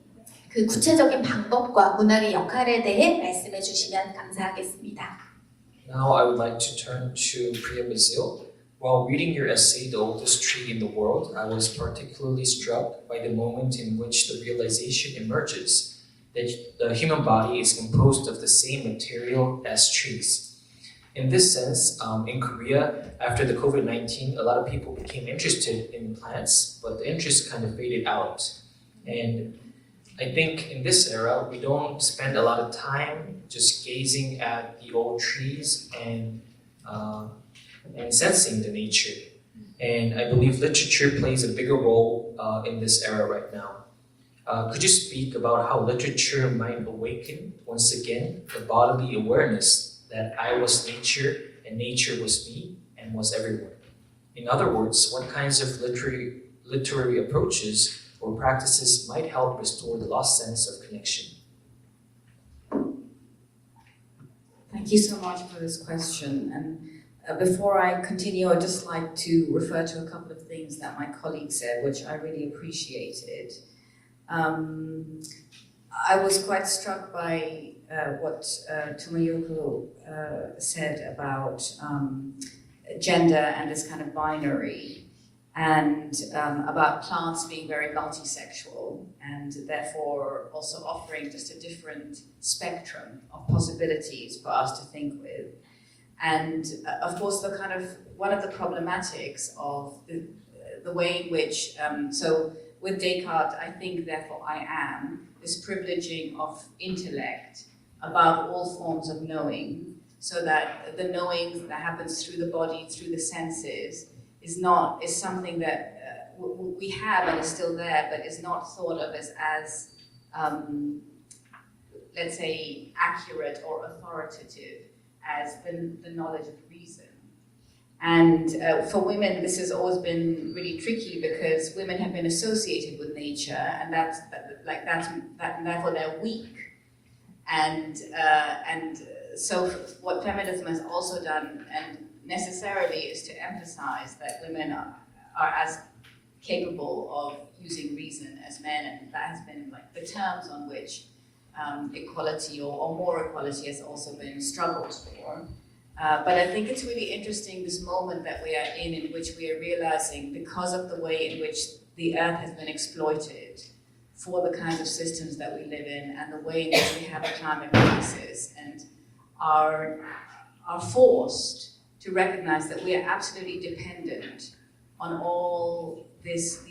그 구체적인 방법과 문학의 역할에 대해 말씀해 주시면 감사하겠습니다. Now I would like to turn to Priya Bazil. While reading your essay, The Oldest Tree in the World, I was particularly struck by the moment in which the realization emerges that the human body is composed of the same material as trees. In this sense, in Korea, after the COVID-19, a lot of people became interested in plants, but the interest kind of faded out. And I think in this era, we don't spend a lot of time just gazing at the old trees and sensing the nature. And I believe literature plays a bigger role in this era right now. Could you speak about how literature might awaken, once again, the bodily awareness that I was nature and nature was me and was everyone? In other words, what kinds of literary approaches or practices might help restore the lost sense of connection? Thank you so much for this question. And before I continue, I'd just like to refer to a couple of things that my colleague said, which I really appreciated. I was quite struck by what Tomoyuku said about gender and this kind of binary, and about plants being very multisexual and therefore also offering just a different spectrum of possibilities for us to think with. And of course, the kind of one of the problematics of the way in which so with Descartes, I think, therefore I am, this privileging of intellect above all forms of knowing, so that the knowing that happens through the body, through the senses, is something that we have and is still there, but is not thought of as let's say, accurate or authoritative as the knowledge of reason. And for women, this has always been really tricky because women have been associated with nature, and therefore they're weak. And so what feminism has also done, and necessarily, is to emphasize that women are as capable of using reason as men, and that has been like the terms on which equality or more equality has also been struggled for. But I think it's really interesting, this moment that we are in which we are realizing, because of the way in which the earth has been exploited for the kinds of systems that we live in, and the way in which we have a climate crisis, and are forced to recognize that we are absolutely dependent on all these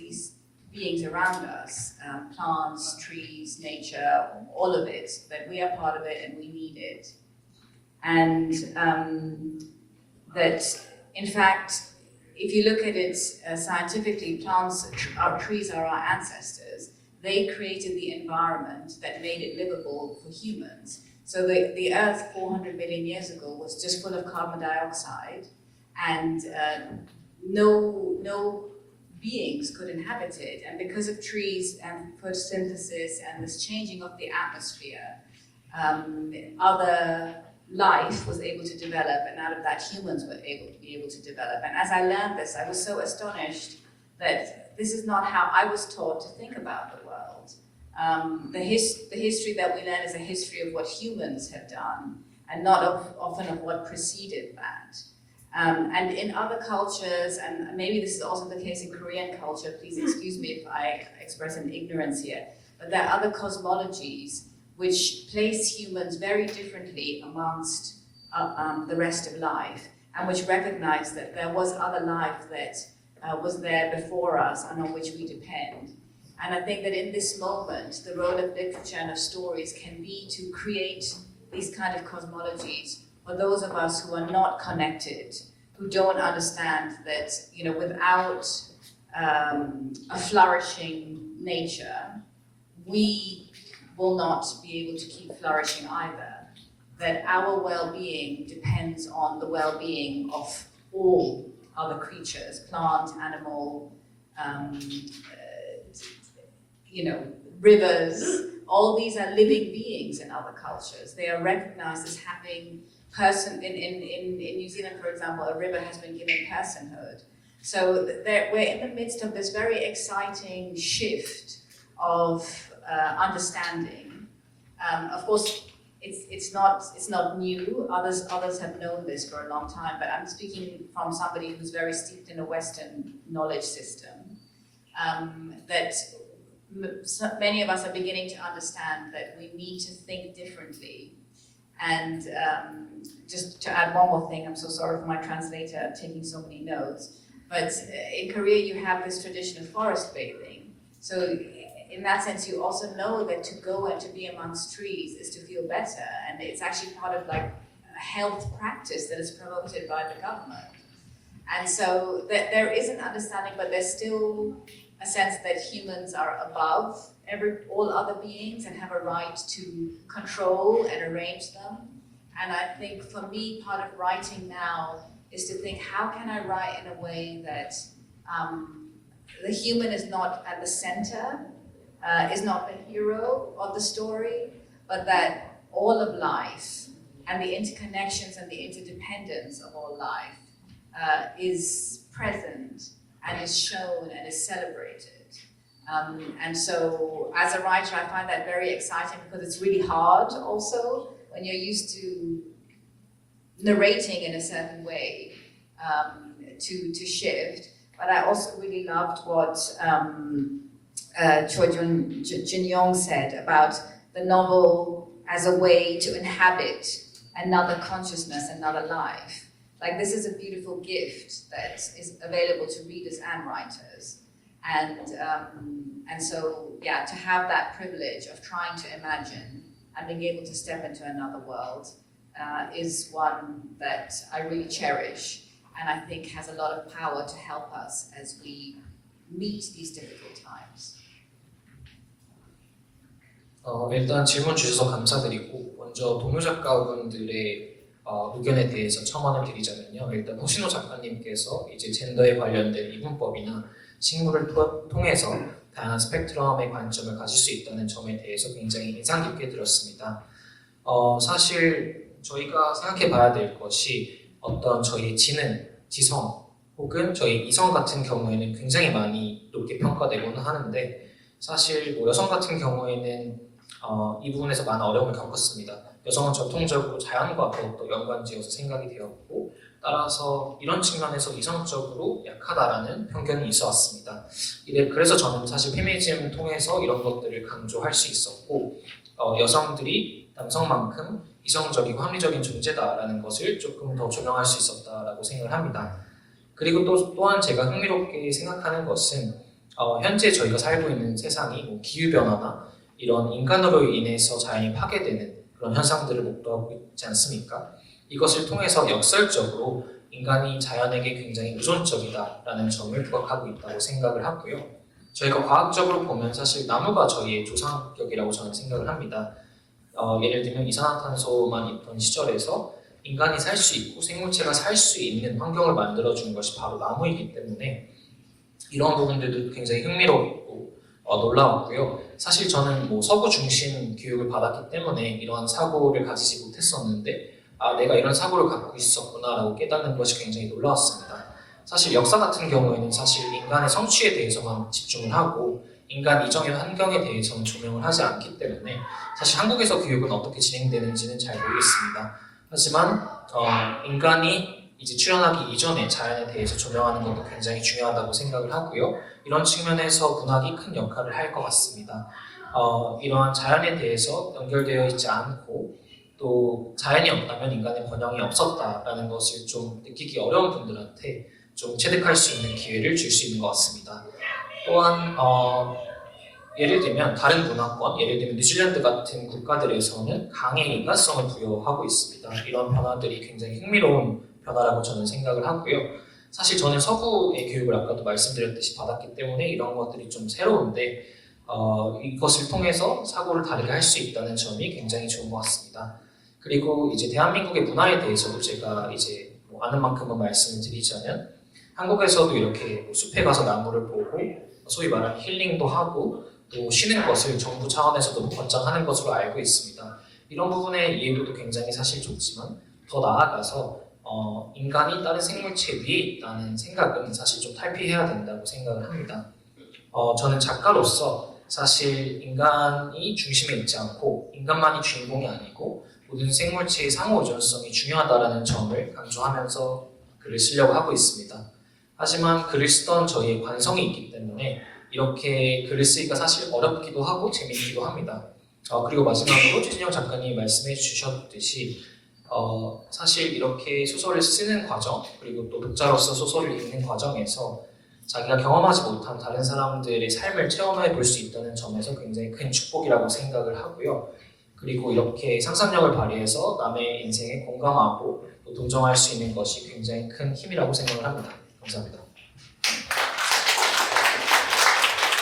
beings around us, plants, trees, nature, all of it, that we are part of it and we need it. And that, in fact, if you look at it scientifically, trees are our ancestors. They created the environment that made it livable for humans. So the Earth 400 million years ago was just full of carbon dioxide, and no beings could inhabit it. And because of trees and photosynthesis and this changing of the atmosphere, other life was able to develop, and out of that humans were able to develop. And as I learned this, I was so astonished that this is not how I was taught to think about the world. The history that we learn is a history of what humans have done, and not often of what preceded that. And in other cultures, and maybe this is also the case in Korean culture, please excuse me if I express an ignorance here, but there are other cosmologies which place humans very differently amongst the rest of life, and which recognize that there was other life that was there before us and on which we depend. And I think that in this moment, the role of literature and of stories can be to create these kind of cosmologies for those of us who are not connected, who don't understand that, you know, without a flourishing nature, we will not be able to keep flourishing either. That our well-being depends on the well-being of all other creatures, plant, animal, you know, rivers. All these are living beings in other cultures. They are recognized as having in New Zealand, for example, a river has been given personhood. So we're in the midst of this very exciting shift of understanding. Of course, it's not new. Others have known this for a long time, but I'm speaking from somebody who's very steeped in a Western knowledge system. That many of us are beginning to understand that we need to think differently. And just to add one more thing, I'm so sorry for my translator taking so many notes, but in Korea you have this tradition of forest bathing. So in that sense, you also know that to go and to be amongst trees is to feel better, and it's actually part of like a health practice that is promoted by the government. And so there is an understanding, but there's still a sense that humans are above all other beings and have a right to control and arrange them. And I think for me, part of writing now is to think, how can I write in a way that the human is not at the center, is not the hero of the story, but that all of life and the interconnections and the interdependence of all life is present and is shown and is celebrated. And so as a writer, I find that very exciting because it's really hard also when you're used to narrating in a certain way to shift. But I also really loved what Choi Jin-yong said about the novel as a way to inhabit another consciousness, another life. Like, this is a beautiful gift that is available to readers and writers. And so, yeah, to have that privilege of trying to imagine and being able to step into another world is one that I really cherish, and I think has a lot of power to help us as we meet these difficult times. 일단 질문 주셔서 감사드리고, 먼저 동료 작가분들의 의견에 대해서 첨언을 드리자면요. 일단 호시노 작가님께서 이제 젠더에 관련된 이분법이나 식물을 통해서 다양한 스펙트럼의 관점을 가질 수 있다는 점에 대해서 굉장히 인상 깊게 들었습니다. 사실 저희가 생각해 봐야 될 것이 어떤 저희의 지능, 지성 혹은 저희 이성 같은 경우에는 굉장히 많이 높게 평가되고는 하는데, 사실 뭐 여성 같은 경우에는 이 부분에서 많은 어려움을 겪었습니다. 여성은 전통적으로 자연과 더욱더 연관지어서 생각이 되었고, 따라서 이런 측면에서 이성적으로 약하다라는 편견이 있어 왔습니다. 그래서 저는 사실 페미니즘을 통해서 이런 것들을 강조할 수 있었고, 여성들이 남성만큼 이성적이고 합리적인 존재다라는 것을 조금 더 조명할 수 있었다라고 생각을 합니다. 그리고 또한 제가 흥미롭게 생각하는 것은 현재 저희가 살고 있는 세상이 뭐 기후변화나 이런 인간으로 인해서 자연이 파괴되는 그런 현상들을 목도하고 있지 않습니까? 이것을 통해서 역설적으로 인간이 자연에게 굉장히 의존적이다라는 점을 부각하고 있다고 생각을 하고요. 저희가 과학적으로 보면 사실 나무가 저희의 조상격이라고 저는 생각을 합니다. 예를 들면 이산화탄소만 있던 시절에서 인간이 살 수 있고 생물체가 살 수 있는 환경을 만들어준 것이 바로 나무이기 때문에 이런 부분들도 굉장히 흥미롭고 놀라웠고요. 사실 저는 뭐 서구 중심 교육을 받았기 때문에 이러한 사고를 가지지 못했었는데, 내가 이런 사고를 갖고 있었구나라고 깨닫는 것이 굉장히 놀라웠습니다. 사실 역사 같은 경우에는 사실 인간의 성취에 대해서만 집중을 하고 인간 이전의 환경에 대해서는 조명을 하지 않기 때문에 사실 한국에서 교육은 어떻게 진행되는지는 잘 모르겠습니다. 하지만 인간이 이제 출현하기 이전에 자연에 대해서 조명하는 것도 굉장히 중요하다고 생각을 하고요. 이런 측면에서 문학이 큰 역할을 할 것 같습니다. 이러한 자연에 대해서 연결되어 있지 않고 또 자연이 없다면 인간의 번영이 없었다라는 것을 좀 느끼기 어려운 분들한테 좀 체득할 수 있는 기회를 줄 수 있는 것 같습니다. 또한 예를 들면 다른 문화권, 예를 들면 뉴질랜드 같은 국가들에서는 강의 인간성을 부여하고 있습니다. 이런 변화들이 굉장히 흥미로운 변화라고 저는 생각을 하고요. 사실 저는 서구의 교육을 아까도 말씀드렸듯이 받았기 때문에 이런 것들이 좀 새로운데 이것을 통해서 사고를 다르게 할 수 있다는 점이 굉장히 좋은 것 같습니다. 그리고 이제 대한민국의 문화에 대해서도 제가 이제 아는 만큼은 말씀을 드리자면 한국에서도 이렇게 숲에 가서 나무를 보고 소위 말하는 힐링도 하고 또 쉬는 것을 정부 차원에서도 권장하는 것으로 알고 있습니다. 이런 부분의 이해도도 굉장히 사실 좋지만 더 나아가서 인간이 다른 생물체 위에 있다는 생각은 사실 좀 탈피해야 된다고 생각을 합니다. 저는 작가로서 사실 인간이 중심에 있지 않고 인간만이 주인공이 아니고 모든 생물체의 상호 의존성이 중요하다는 점을 강조하면서 글을 쓰려고 하고 있습니다. 하지만 글을 쓰던 저희의 관성이 있기 때문에 이렇게 글을 쓰기가 사실 어렵기도 하고 재밌기도 합니다. 그리고 마지막으로 최진영 작가님이 말씀해 주셨듯이 사실 이렇게 소설을 쓰는 과정 그리고 또 독자로서 소설을 읽는 과정에서 자기가 경험하지 못한 다른 사람들의 삶을 체험해 볼 수 있다는 점에서 굉장히 큰 축복이라고 생각을 하고요. 그리고 이렇게 상상력을 발휘해서 남의 인생에 공감하고 또 동정할 수 있는 것이 굉장히 큰 힘이라고 생각을 합니다. 감사합니다.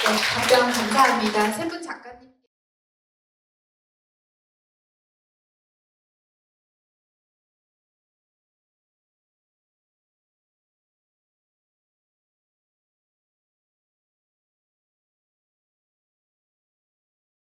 네, 답변 감사합니다. 세 분 작가